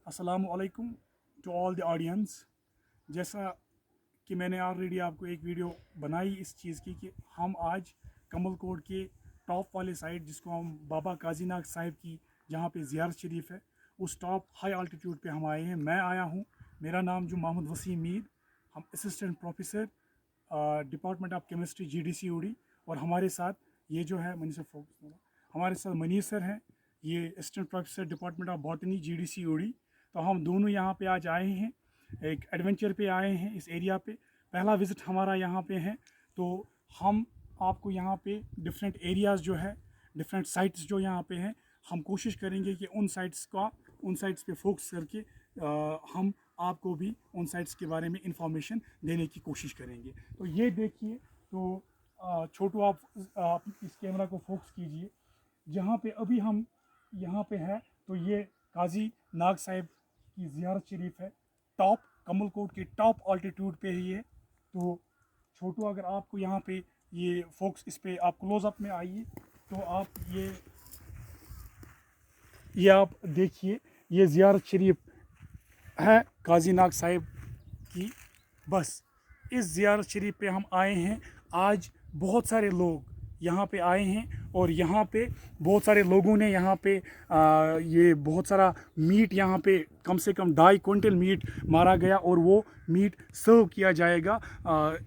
अस्सलामु अलैकुम to all the audience. जैसा कि मैंने ऑलरेडी आपको एक वीडियो बनाई इस चीज़ की कि हम आज कमल कोट के टॉप वाले साइड जिसको हम बाबा काजीनाग साहिब की जहाँ पे ज़ियारत शरीफ है उस टॉप हाई आल्टीट्यूड पे हम आए हैं। मैं आया हूँ, मेरा नाम जो मोहम्मद वसीम मीर, हम assistant professor department of chemistry GDC उड़ी। और हमारे साथ ये जो है मनीष सर, हमारे साथ मनीष सर हैं, ये assistant professor department of botany GDC उड़ी। तो हम दोनों यहाँ पे आज आए हैं, एक एडवेंचर पे आए हैं इस एरिया पे। पहला विज़िट हमारा यहाँ पे है, तो हम आपको यहाँ पे डिफरेंट एरियाज़ जो है, डिफरेंट साइट्स जो यहाँ पे हैं, हम कोशिश करेंगे कि उन साइट्स पे फोकस करके हम आपको भी उन साइट्स के बारे में इंफॉर्मेशन देने की कोशिश करेंगे। तो ये देखिए, तो छोटू आप इस कैमरा को फोकस कीजिए। जहाँ पे अभी हम यहाँ पे है, तो ये काजी नाग साहिब की ज़ियारत शरीफ है, टॉप कमल कोट के टॉप ऑल्टीट्यूड पे ही है। तो छोटू, अगर आपको यहाँ पे ये फोकस, इस पे आप क्लोज़अप में आइए, तो आप ये आप देखिए, ये ज़ियारत शरीफ है काजी नाग साहिब की। बस इस ज़ियारत शरीफ पे हम आए हैं। आज बहुत सारे लोग यहाँ पे आए हैं और यहाँ पे बहुत सारे लोगों ने यहाँ पे ये बहुत सारा मीट, यहाँ पे कम से कम 2.5 क्विंटल मीट मारा गया और वो मीट सर्व किया जाएगा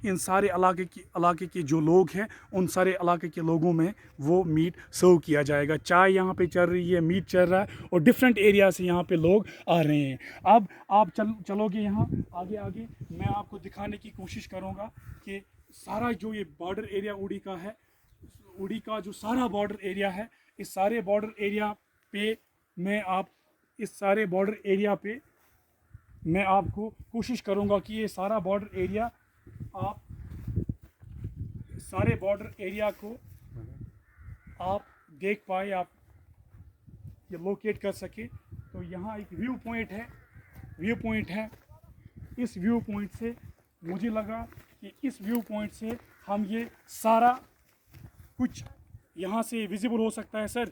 इन सारे इलाके के जो लोग हैं, उन सारे इलाके के लोगों में वो मीट सर्व किया जाएगा। चाय यहाँ पे चल रही है, मीट चल रहा है और डिफरेंट एरिया से यहाँ पे लोग आ रहे हैं। अब आप चलोगे यहाँ आगे आगे, मैं आपको दिखाने की कोशिश करूँगा कि सारा जो ये बॉर्डर एरिया उड़ी का जो सारा बॉर्डर एरिया है, इस सारे बॉर्डर एरिया पे मैं आपको कोशिश करूंगा कि ये सारा बॉर्डर एरिया, आप सारे बॉर्डर एरिया को आप देख पाए, आप ये लोकेट कर सके। तो यहाँ एक व्यू पॉइंट है। इस व्यू पॉइंट से मुझे लगा कि इस व्यू पॉइंट से हम ये सारा कुछ यहाँ से विजिबल हो सकता है। सर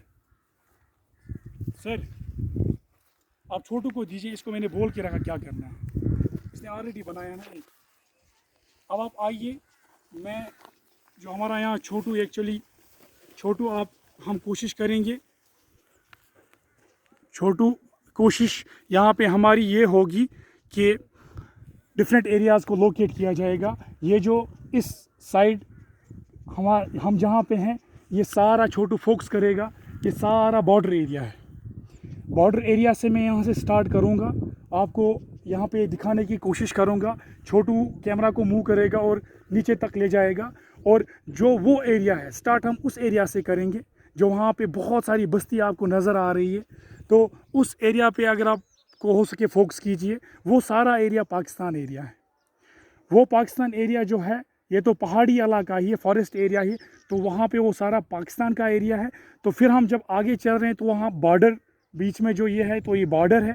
आप छोटू को दीजिए, इसको मैंने बोल के रखा क्या करना है, इसने ऑलरेडी बनाया ना एक। अब आप आइए, मैं जो हमारा यहाँ छोटू आप, हम कोशिश करेंगे, कोशिश यहाँ पे हमारी ये होगी कि डिफरेंट एरियाज़ को लोकेट किया जाएगा। ये जो इस साइड हम जहाँ पे हैं, ये सारा छोटू फोकस करेगा, ये सारा बॉर्डर एरिया है। बॉर्डर एरिया से मैं यहाँ से स्टार्ट करूँगा, आपको यहाँ पे दिखाने की कोशिश करूँगा। छोटू कैमरा को मूव करेगा और नीचे तक ले जाएगा, और जो वो एरिया है, स्टार्ट हम उस एरिया से करेंगे जो वहाँ पे बहुत सारी बस्ती आपको नज़र आ रही है। तो उस एरिया पे अगर आपको हो सके फोकस कीजिए। वो सारा एरिया पाकिस्तान एरिया है। वो पाकिस्तान एरिया जो है, ये तो पहाड़ी इलाका ही है, फॉरेस्ट एरिया ही, तो वहाँ पे वो सारा पाकिस्तान का एरिया है। तो फिर हम जब आगे चल रहे हैं, तो वहाँ बॉर्डर बीच में जो ये है, तो ये बॉर्डर है,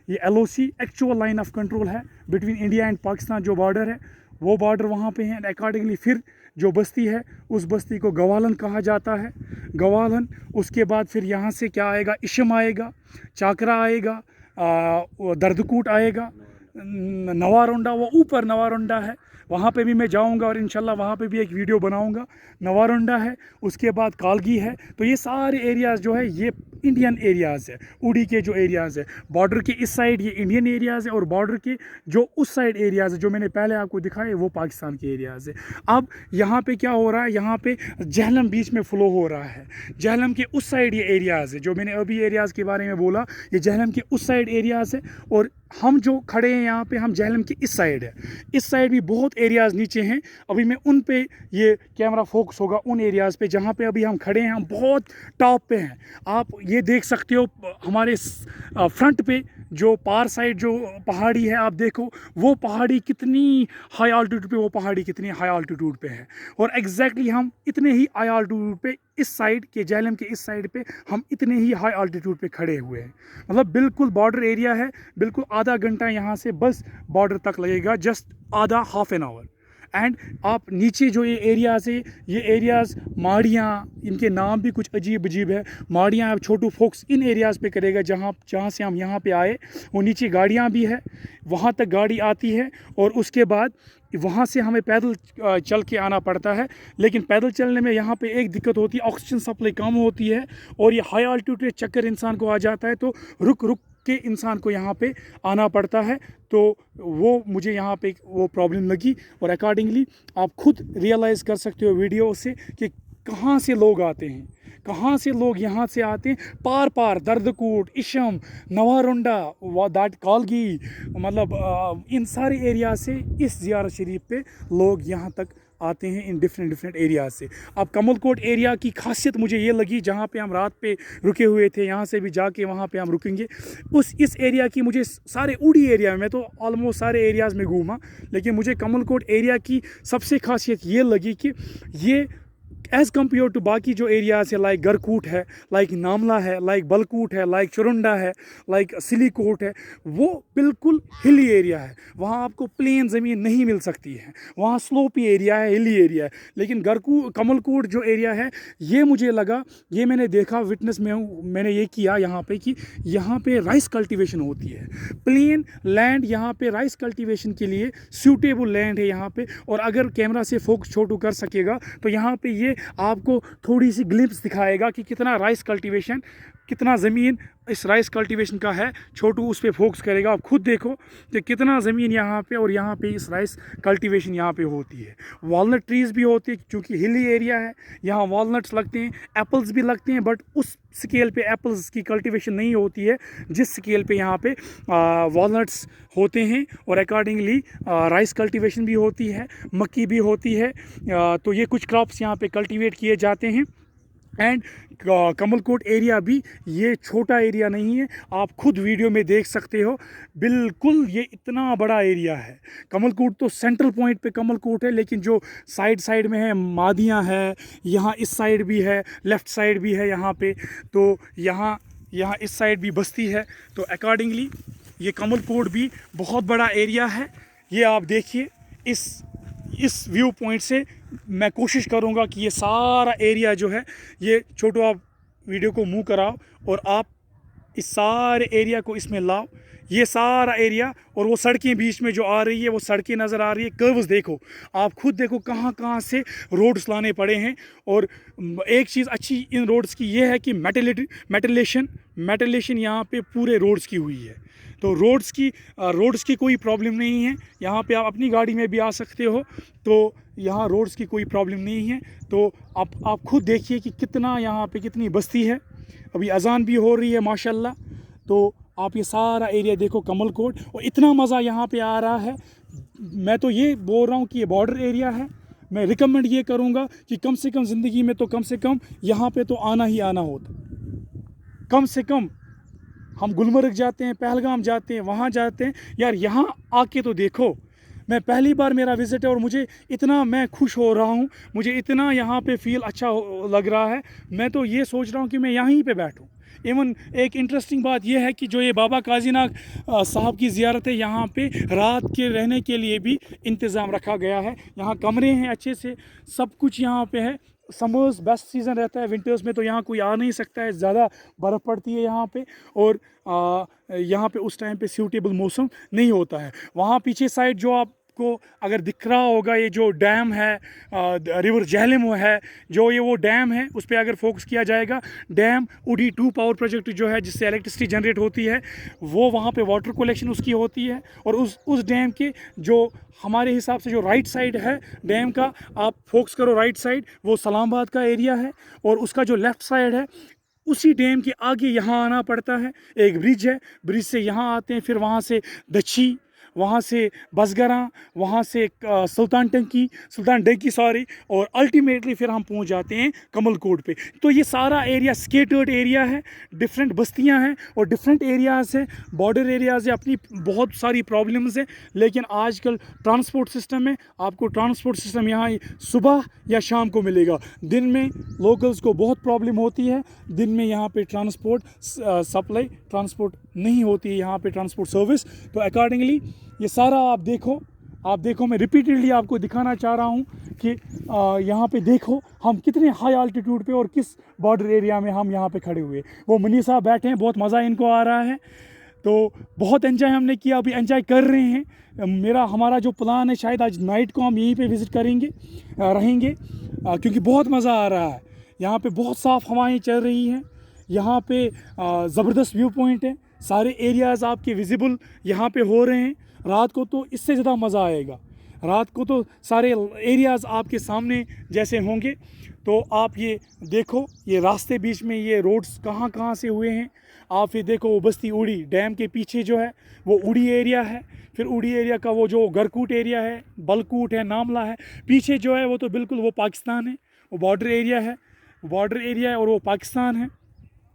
ये LOC actual line of control है बिटवीन इंडिया एंड पाकिस्तान। जो बॉर्डर है वो बॉर्डर वहाँ पे है। अकॉर्डिंगली फिर जो बस्ती है, उस बस्ती को गवालन कहा जाता है। गवालन, उसके बाद फिर यहाँ से क्या आएगा, इशम आएगा, चाकरा आएगा, दर्दकूट आएगा, नवारोंडा, वो ऊपर नवारोंडा है, वहाँ पे भी मैं जाऊँगा और इंशाल्लाह वहाँ पे भी एक वीडियो बनाऊँगा। नवारोंडा है, उसके बाद कालगी है। तो ये सारे एरियाज़ जो है, ये इंडियन एरियाज़ है। उड़ी के जो एरियाज़ है, बॉर्डर के इस साइड ये इंडियन एरियाज़ है, और बॉर्डर के जो उस साइड एरियाज़ है जो मैंने पहले आपको दिखाए, वो पाकिस्तान के एरियाज़ है। अब यहाँ पे क्या हो रहा है, यहाँ पे जहलम बीच में फ़्लो हो रहा है। जहलम के उस साइड ये एरियाज़ है, जो मैंने अभी एरियाज़ के बारे में बोला, ये जहलम के उस साइड एरियाज़ है। और हम जो खड़े हैं यहाँ पे, हम जहलम के इस साइड है। इस साइड भी बहुत एरियाज़ नीचे हैं। अभी मैं उन पे ये कैमरा फोकस होगा, उन एरियाज़ पे जहाँ पे अभी हम खड़े हैं। हम बहुत टॉप पे हैं। आप ये देख सकते हो, हमारे फ्रंट पे जो पार साइड जो पहाड़ी है, आप देखो वो पहाड़ी कितनी हाई आल्टीट्यूड पे, वो पहाड़ी कितनी हाई आल्टीट्यूड पे है। और एग्जैक्टली हम इतने ही हाई आल्टीट्यूड पे, इस साइड के जहलम के इस साइड पे हम इतने ही हाई आल्टीट्यूड पे खड़े हुए हैं। मतलब बिल्कुल बॉर्डर एरिया है, बिल्कुल आधा घंटा यहाँ से बस बॉर्डर तक लगेगा, जस्ट आधा हाफ एन आवर। एंड आप नीचे जो ये एरियाज़ है, ये एरियाज़ माड़ियाँ, इनके नाम भी कुछ अजीब अजीब है। माड़ियाँ अब छोटू फोक्स इन एरियाज़ पे करेगा जहाँ जहाँ से हम यहाँ पे आए। वो नीचे गाड़ियाँ भी है, वहाँ तक गाड़ी आती है और उसके बाद वहाँ से हमें पैदल चल के आना पड़ता है। लेकिन पैदल चलने में यहाँ पे एक दिक्कत होती है, ऑक्सीजन सप्लाई कम होती है और ये हाई आल्टीट्यूड चक्कर इंसान को आ जाता है, तो रुक रुक के इंसान को यहाँ पे आना पड़ता है। तो वो मुझे यहाँ पे वो प्रॉब्लम लगी और अकॉर्डिंगली आप खुद रियलाइज़ कर सकते हो वीडियो से कि कहाँ से लोग आते हैं, कहाँ से लोग यहाँ से आते हैं। पार पार दर्दकूट, इशम, नवारुंडा, दैट कालगी, मतलब इन सारे एरिया से इस ज़ियारत शरीफ पे लोग यहाँ तक आते हैं इन डिफरेंट एरिया से। अब कमलकोट एरिया की खासियत मुझे ये लगी, जहाँ पे हम रात पे रुके हुए थे, यहाँ से भी जाके वहाँ पे हम रुकेंगे। इस एरिया की मुझे सारे उड़ी एरिया में तो ऑलमोस्ट सारे एरियाज़ में घूमा, लेकिन मुझे कमलकोट एरिया की सबसे खासियत ये लगी कि ये एज़ कम्पेयर टू बाकी जो एरियाज़ है, लाइक गरकूट है, लाइक नामला है, लाइक बलकूट है, लाइक चुरुंडा है, लाइक सिलीकोट है, वो बिल्कुल हिली एरिया है। वहाँ आपको प्लेन ज़मीन नहीं मिल सकती है, वहाँ स्लोपी एरिया है, हिली एरिया है। लेकिन कमलकोट जो एरिया है, ये मुझे लगा, ये मैंने देखा, विटनेस में हूँ, मैंने ये किया यहाँ पे कि यहाँ पे राइस कल्टीवेशन होती है। प्लेन लैंड यहाँ पे राइस कल्टीवेशन के लिए सूटेबल लैंड है यहाँ पे। और अगर कैमरा से फोकस छोटू कर सकेगा तो यहाँ पे ये आपको थोड़ी सी ग्लिम्स दिखाएगा कि कितना राइस कल्टीवेशन, कितना ज़मीन इस राइस कल्टीवेशन का है। छोटू उस पर फोकस करेगा, आप खुद देखो कि कितना ज़मीन यहाँ पे और यहाँ पे इस राइस कल्टीवेशन यहाँ पे होती है। वॉलनट ट्रीज़ भी होती है क्योंकि हिली एरिया है, यहाँ वॉलनट्स लगते हैं, एप्पल्स भी लगते हैं, बट उस स्केल पे एप्पल्स की कल्टीवेशन नहीं होती है जिस स्केल पे यहाँ पे वॉलनट्स होते हैं। और अकॉर्डिंगली राइस कल्टीवेशन भी होती है, मक्की भी होती है। तो ये कुछ क्रॉप्स यहाँ पे कल्टीवेट किए जाते हैं। एंड कमलकोट एरिया भी ये छोटा एरिया नहीं है, आप खुद वीडियो में देख सकते हो। बिल्कुल ये इतना बड़ा एरिया है। कमलकोट तो सेंट्रल पॉइंट पे कमलकोट है, लेकिन जो साइड में है, मादियाँ है, यहाँ इस साइड भी है, लेफ़्ट साइड भी है यहाँ पे, तो यहाँ इस साइड भी बस्ती है। तो अकॉर्डिंगली ये कमलकोट भी बहुत बड़ा एरिया है। ये आप देखिए, इस व्यू पॉइंट से मैं कोशिश करूंगा कि ये सारा एरिया जो है, ये छोटो आप वीडियो को मूव कराओ और आप इस सारे एरिया को इसमें लाओ। ये सारा एरिया और वो सड़कें बीच में जो आ रही है, वो सड़कें नज़र आ रही है, कर्व्स देखो, आप खुद देखो कहाँ कहाँ से रोड्स लाने पड़े हैं। और एक चीज़ अच्छी इन रोड्स की ये है कि मेटलेशन यहाँ पे पूरे रोड्स की हुई है। तो रोड्स की कोई प्रॉब्लम नहीं है। यहाँ पे आप अपनी गाड़ी में भी आ सकते हो, तो यहाँ रोड्स की कोई प्रॉब्लम नहीं है। तो आप खुद देखिए कि कितना यहाँ पे कितनी बस्ती है। अभी अजान भी हो रही है माशाल्लाह। तो आप ये सारा एरिया देखो कमलकोट, और इतना मज़ा यहाँ पे आ रहा है। मैं तो ये बोल रहा हूँ कि ये बॉर्डर एरिया है। मैं रिकमेंड ये करूँगा कि कम से कम ज़िंदगी में तो कम से कम यहाँ पे तो आना ही आना होता। कम से कम हम गुलमर्ग जाते हैं, पहलगाम जाते हैं, वहाँ जाते हैं यार, यहाँ आके तो देखो। मैं पहली बार मेरा विज़िट है और मुझे इतना मैं खुश हो रहा हूँ, मुझे इतना यहाँ पे फील अच्छा लग रहा है। मैं तो ये सोच रहा हूँ कि मैं यहीं पे बैठूँ। इवन एक इंटरेस्टिंग बात यह है कि जो ये बाबा काजीनाग साहब की ज़ियारत है, यहाँ पे रात के रहने के लिए भी इंतज़ाम रखा गया है। यहाँ कमरे हैं अच्छे से, सब कुछ यहाँ पे है। समर्स बेस्ट सीज़न रहता है, विंटर्स में तो यहाँ कोई आ नहीं सकता है, ज़्यादा बर्फ़ पड़ती है यहाँ पे, और यहाँ पे उस टाइम पे सूटेबल मौसम नहीं होता है। वहाँ पीछे साइड जो आपको अगर दिख रहा होगा, ये जो डैम है, रिवर झेलम है, जो ये वो डैम है, उस पर अगर फोकस किया जाएगा, डैम उडी 2 पावर प्रोजेक्ट जो है जिससे इलेक्ट्रिसिटी जनरेट होती है, वो वहाँ पे वाटर कलेक्शन उसकी होती है। और उस डैम के जो हमारे हिसाब से जो राइट साइड है डैम का, आप फोकस करो राइट साइड, वो सलामाबाद का एरिया है। और उसका जो लेफ़्ट साइड है, उसी डैम के आगे यहाँ आना पड़ता है। एक ब्रिज है, ब्रिज से यहाँ आते हैं, फिर वहाँ से दच्छी, वहाँ से बसगरा, वहाँ से सुल्तान डंकी सॉरी, और अल्टीमेटली फिर हम पहुँच जाते हैं कमलकोट पे। तो ये सारा एरिया स्केटर्ड एरिया है, डिफरेंट बस्तियाँ हैं और डिफरेंट एरियाज़ हैं, बॉर्डर एरियाज़ है, अपनी बहुत सारी प्रॉब्लम्स हैं। लेकिन आजकल ट्रांसपोर्ट सिस्टम में आपको ट्रांसपोर्ट सिस्टम यहाँ सुबह या शाम को मिलेगा। दिन में लोकल्स को बहुत प्रॉब्लम होती है, दिन में यहाँ पे ट्रांसपोर्ट सप्लाई ट्रांसपोर्ट नहीं होती है, यहाँ पे ट्रांसपोर्ट सर्विस। तो अकॉर्डिंगली ये सारा आप देखो, आप देखो, मैं रिपीटेडली आपको दिखाना चाह रहा हूँ कि यहाँ पे देखो हम कितने हाई आल्टीट्यूड पे और किस बॉर्डर एरिया में हम यहाँ पे खड़े हुए। वो मुनीर साहब बैठे हैं, बहुत मज़ा इनको आ रहा है, तो बहुत एंजॉय हमने किया, अभी एंजॉय कर रहे हैं। हमारा जो प्लान है, शायद आज नाइट को हम यहीं पे विज़िट करेंगे, रहेंगे, क्योंकि बहुत मज़ा आ रहा है। यहाँ पे बहुत साफ़ हवाएं चल रही हैं, यहाँ पे ज़बरदस्त व्यू पॉइंट है, सारे एरियाज़ आपके विजिबल यहाँ पे हो रहे हैं। रात को तो इससे ज़्यादा मज़ा आएगा, रात को तो सारे एरियाज़ आपके सामने जैसे होंगे। तो आप ये देखो, ये रास्ते बीच में ये रोड्स कहाँ कहाँ से हुए हैं। आप ये देखो, वो बस्ती उड़ी डैम के पीछे जो है वो उड़ी एरिया है, फिर उड़ी एरिया का वो जो गरकूट एरिया है, बलकूट है, नामला है, पीछे जो है वो तो बिल्कुल वो पाकिस्तान है, वो बॉर्डर एरिया है, और वो पाकिस्तान है।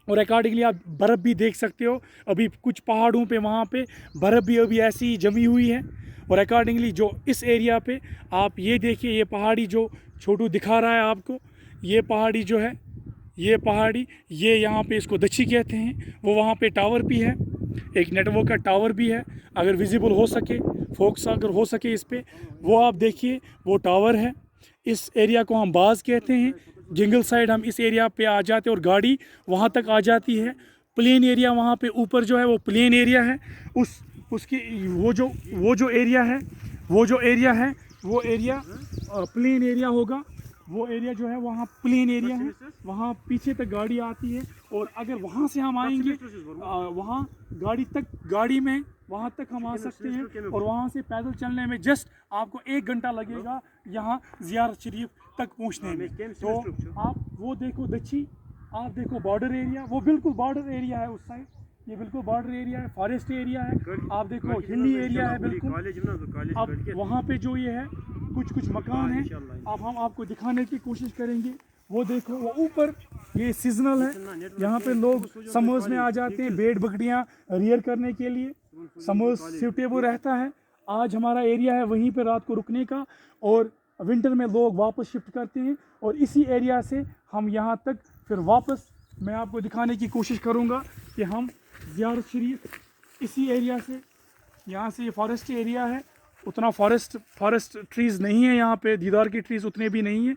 और अकॉर्डिंगली आप बर्फ़ भी देख सकते हो, अभी कुछ पहाड़ों पे वहाँ पे बर्फ़ भी अभी ऐसी ही जमी हुई है। और अकॉर्डिंगली जो इस एरिया पे आप ये देखिए, ये पहाड़ी जो छोटू दिखा रहा है आपको, ये पहाड़ी जो है, ये पहाड़ी, ये यहाँ पे इसको दच्छी कहते हैं। वो वहाँ पे टावर भी है, एक नेटवर्क का टावर भी है, अगर विजिबल हो सके, फोकस अगर हो सके इस पे, वो आप देखिए, वो टावर है। इस एरिया को हम बाज़ कहते हैं। जंगल साइड हम इस एरिया पे आ जाते हैं और गाड़ी वहाँ तक आ जाती है। प्लेन एरिया वहाँ पे ऊपर जो है वो प्लेन एरिया है। उसकी वो जो एरिया है, वो एरिया प्लेन एरिया होगा। वो एरिया जो है वहाँ प्लेन एरिया है, वहाँ पीछे तक गाड़ी आती है। और अगर वहाँ से हम आएंगे वहाँ गाड़ी में वहाँ तक हम आ सकते हैं। और वहाँ से पैदल चलने में जस्ट आपको 1 घंटा लगेगा यहाँ ज़ियारत शरीफ तक पहुँचने में। तो आप वो देखो दच्छी, आप देखो बॉर्डर एरिया, वो बिल्कुल बॉर्डर एरिया है उस साइड, ये बिल्कुल बॉर्डर एरिया है, फॉरेस्ट एरिया है। आप देखो हिली एरिया है बिल्कुल। अब वहाँ पे जो ये है कुछ मकान हैं, अब हम आपको दिखाने की कोशिश करेंगे। वो देखो, वो ऊपर ये सीजनल है, यहाँ पे लोग समर्स में आ जाते हैं भेड़ बकरियाँ रियर करने के लिए। समर्स सूटेबल रहता है। आज हमारा एरिया है वहीं पे रात को रुकने का, और विंटर में लोग वापस शिफ्ट करते हैं। और इसी एरिया से हम यहाँ तक फिर वापस मैं आपको दिखाने की कोशिश करूँगा कि हम ज़ियारत शरीफ इसी एरिया से, यहाँ से ये फॉरेस्ट एरिया है, उतना फॉरेस्ट ट्रीज़ नहीं है यहाँ पे, दीदार की ट्रीज़ उतने भी नहीं है।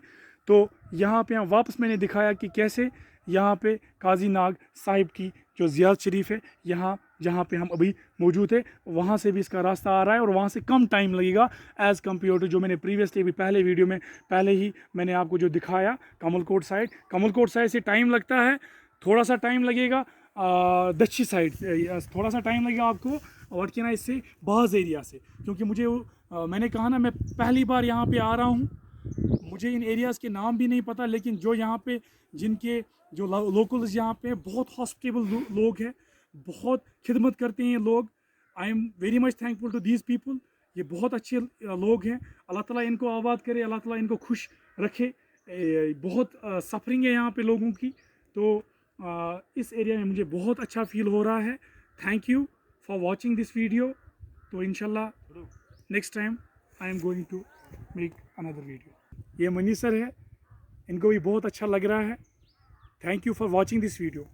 तो यहाँ पे हम वापस मैंने दिखाया कि कैसे यहाँ पे काजी नाग साहिब की जो ज़ियारत शरीफ है, यहाँ जहाँ पे हम अभी मौजूद है, वहाँ से भी इसका रास्ता आ रहा है और वहाँ से कम टाइम लगेगा एज़ कम्पेयर टू जो मैंने प्रीवियसली भी पहले वीडियो में पहले ही मैंने आपको जो दिखाया कमलकोट साइड से टाइम लगता है, थोड़ा सा टाइम लगेगा दक्षिण साइड, थोड़ा सा टाइम लगेगा आपको और क्या ना इससे बाज़ एरिया से, क्योंकि मुझे मैंने कहा ना मैं पहली बार यहाँ पे आ रहा हूँ, मुझे इन एरियाज़ के नाम भी नहीं पता। लेकिन जो यहाँ पे जिनके जो लोकल्स यहाँ पे बहुत हॉस्पिटेबल लोग हैं, बहुत खिदमत करते हैं लोग। I am very much thankful to these people. ये बहुत अच्छे लोग हैं, अल्लाह ताला इनको आबाद करे, अल्लाह ताला इनको खुश रखे। बहुत सफरिंग है यहाँ पे लोगों की, तो इस एरिया में मुझे बहुत अच्छा फील हो रहा है। Thank you for watching this video. तो इंशाल्लाह next time I am going to make another video. ये मनी सर है, इनको भी बहुत अच्छा लग रहा है। Thank you for watching this video.